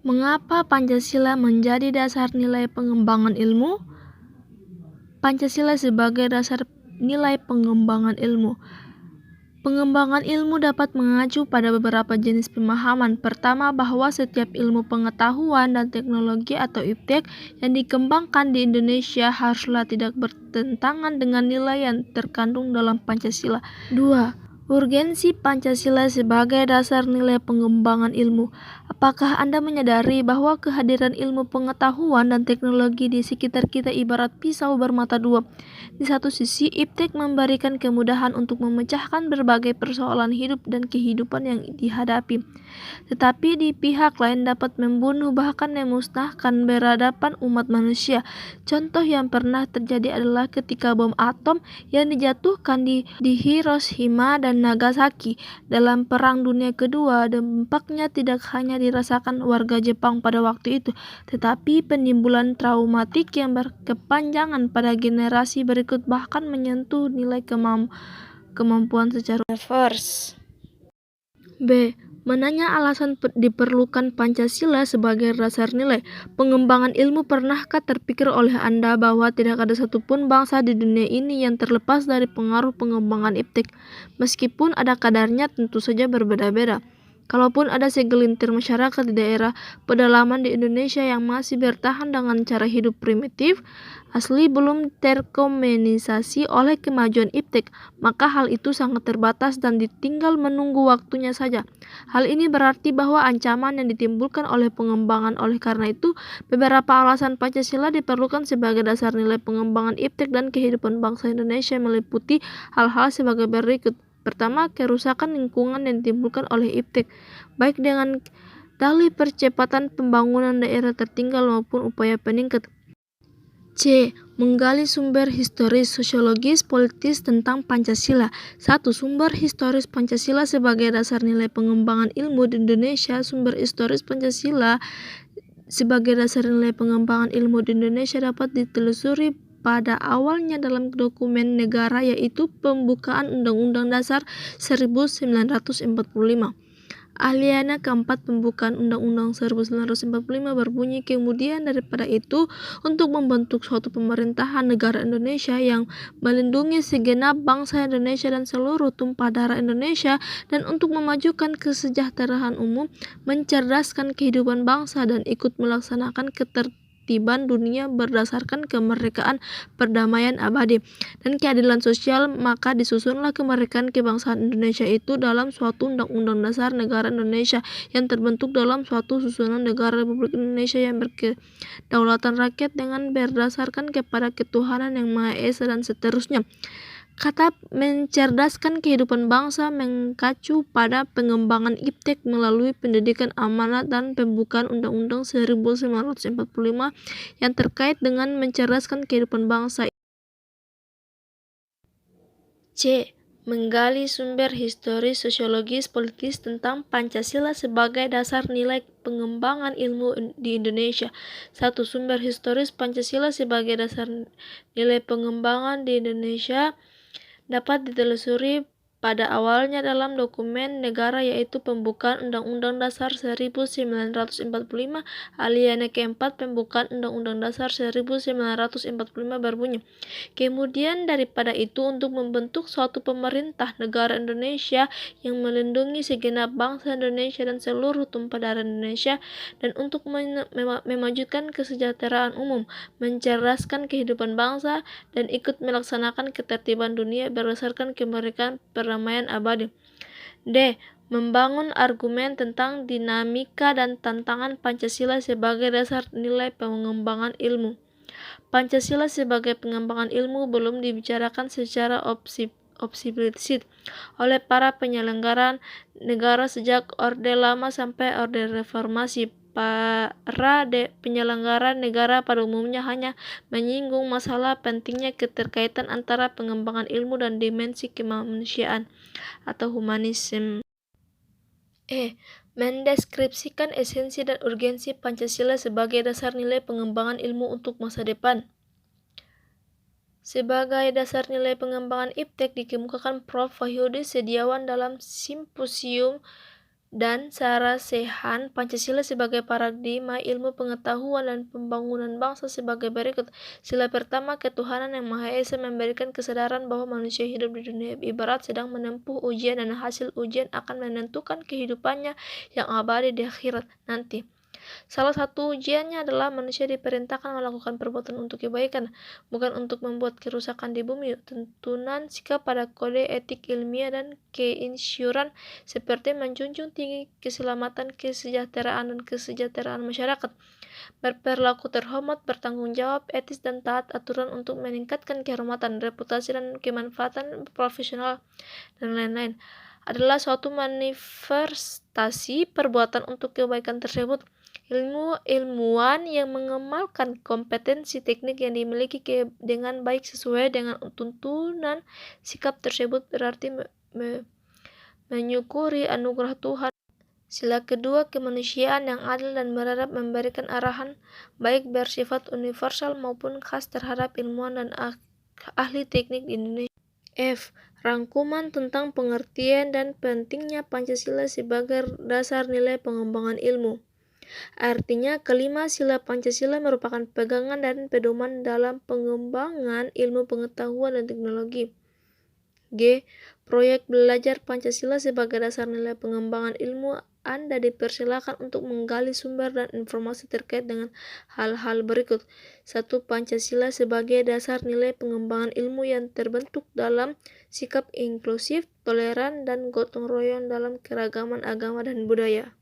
Mengapa Pancasila menjadi dasar nilai pengembangan ilmu? Pancasila sebagai dasar nilai pengembangan ilmu. Pengembangan ilmu dapat mengacu pada beberapa jenis pemahaman. Pertama, bahwa setiap ilmu pengetahuan dan teknologi atau iptek yang dikembangkan di Indonesia haruslah tidak bertentangan dengan nilai yang terkandung dalam Pancasila. 2. Urgensi Pancasila sebagai dasar nilai pengembangan ilmu. Apakah Anda menyadari bahwa kehadiran ilmu pengetahuan dan teknologi di sekitar kita ibarat pisau bermata dua? Di satu sisi, iptek memberikan kemudahan untuk memecahkan berbagai persoalan hidup dan kehidupan yang dihadapi. Tetapi di pihak lain dapat membunuh bahkan memusnahkan peradaban umat manusia. Contoh yang pernah terjadi adalah ketika bom atom yang dijatuhkan di Hiroshima dan Nagasaki dalam Perang Dunia Kedua. Dampaknya tidak hanya dirasakan warga Jepang pada waktu itu, tetapi penimbulan traumatik yang berkepanjangan pada generasi berikut, bahkan menyentuh nilai kemampuan secara universal. B. Menanya alasan diperlukan Pancasila sebagai dasar nilai pengembangan ilmu. Pernahkah terpikir oleh Anda bahwa tidak ada satupun bangsa di dunia ini yang terlepas dari pengaruh pengembangan iptek? Meskipun ada kadarnya, tentu saja berbeda-beda. Kalaupun ada segelintir masyarakat di daerah pedalaman di Indonesia yang masih bertahan dengan cara hidup primitif, asli belum terkomunisasi oleh kemajuan iptek, maka hal itu sangat terbatas dan ditinggal menunggu waktunya saja. Hal ini berarti bahwa ancaman yang ditimbulkan oleh pengembangan. Oleh karena itu, beberapa alasan Pancasila diperlukan sebagai dasar nilai pengembangan iptek dan kehidupan bangsa Indonesia meliputi hal-hal sebagai berikut. Pertama, kerusakan lingkungan yang ditimbulkan oleh iptek, baik dengan dalih percepatan pembangunan daerah tertinggal maupun upaya peningkatan. C. Menggali sumber historis, sosiologis, politis tentang Pancasila. 1. Sumber historis Pancasila sebagai dasar nilai pengembangan ilmu di Indonesia. Sumber historis Pancasila sebagai dasar nilai pengembangan ilmu di Indonesia dapat ditelusuri pada awalnya dalam dokumen negara, yaitu pembukaan Undang-Undang Dasar 1945. Alinea keempat pembukaan Undang-Undang 1945 berbunyi, kemudian daripada itu, untuk membentuk suatu pemerintahan negara Indonesia yang melindungi segenap bangsa Indonesia dan seluruh tumpah darah Indonesia, dan untuk memajukan kesejahteraan umum, mencerdaskan kehidupan bangsa, dan ikut melaksanakan ketertiban dunia berdasarkan kemerdekaan, perdamaian abadi, dan keadilan sosial, maka disusunlah kemerdekaan kebangsaan Indonesia itu dalam suatu Undang-Undang Dasar Negara Indonesia yang terbentuk dalam suatu susunan negara Republik Indonesia yang berkedaulatan rakyat dengan berdasarkan kepada ketuhanan yang Maha Esa, dan seterusnya. Kata mencerdaskan kehidupan bangsa mengacu pada pengembangan iptek melalui pendidikan amanat dan pembukaan Undang-Undang 1945 yang terkait dengan mencerdaskan kehidupan bangsa. C. Menggali sumber historis, sosiologis, politis tentang Pancasila sebagai dasar nilai pengembangan ilmu di Indonesia. 1. Sumber historis Pancasila sebagai dasar nilai pengembangan di Indonesia dapat ditelusuri pada awalnya dalam dokumen negara, yaitu pembukaan Undang-Undang Dasar 1945. Alinea keempat pembukaan Undang-Undang Dasar 1945 berbunyi, kemudian daripada itu, untuk membentuk suatu pemerintah negara Indonesia yang melindungi segenap bangsa Indonesia dan seluruh tumpah darah Indonesia, dan untuk memajukan kesejahteraan umum, mencerdaskan kehidupan bangsa, dan ikut melaksanakan ketertiban dunia berdasarkan kemerdekaan, perdamaian abadi. D. Membangun argumen tentang dinamika dan tantangan Pancasila sebagai dasar nilai pengembangan ilmu. Pancasila sebagai pengembangan ilmu belum dibicarakan secara eksplisit oleh para penyelenggara negara sejak Orde Lama sampai Orde Reformasi. Para penyelenggara negara pada umumnya hanya menyinggung masalah pentingnya keterkaitan antara pengembangan ilmu dan dimensi kemanusiaan atau humanisme. Mendeskripsikan esensi dan urgensi Pancasila sebagai dasar nilai pengembangan ilmu untuk masa depan. Sebagai dasar nilai pengembangan iptek dikemukakan Prof. Wahyudi Setiawan dalam Simposium dan Sarasehan Pancasila sebagai paradigma ilmu pengetahuan dan pembangunan bangsa sebagai berikut. Sila pertama, ketuhanan yang Maha Esa memberikan kesadaran bahwa manusia hidup di dunia ibarat sedang menempuh ujian dan hasil ujian akan menentukan kehidupannya yang abadi di akhirat nanti. Salah satu ujiannya adalah manusia diperintahkan melakukan perbuatan untuk kebaikan, bukan untuk membuat kerusakan di bumi. Tuntunan sikap pada kode etik ilmiah dan keinsyuran seperti menjunjung tinggi keselamatan, kesejahteraan, dan kesejahteraan masyarakat, berperilaku terhormat, bertanggung jawab, etis, dan taat aturan untuk meningkatkan kehormatan, reputasi, dan kemanfaatan profesional, dan lain-lain, adalah suatu manifestasi perbuatan untuk kebaikan tersebut. Ilmuwan yang mengamalkan kompetensi teknik yang dimiliki dengan baik sesuai dengan tuntunan sikap tersebut berarti menyukuri anugerah Tuhan. Sila kedua, kemanusiaan yang adil dan berharap memberikan arahan baik bersifat universal maupun khas terhadap ilmuwan dan ahli teknik di Indonesia. F. Rangkuman tentang pengertian dan pentingnya Pancasila sebagai dasar nilai pengembangan ilmu. Artinya, kelima sila Pancasila merupakan pegangan dan pedoman dalam pengembangan ilmu pengetahuan dan teknologi. G. Proyek belajar Pancasila sebagai dasar nilai pengembangan ilmu. Anda dipersilakan untuk menggali sumber dan informasi terkait dengan hal-hal berikut. 1. Pancasila sebagai dasar nilai pengembangan ilmu yang terbentuk dalam sikap inklusif, toleran, dan gotong royong dalam keragaman agama dan budaya.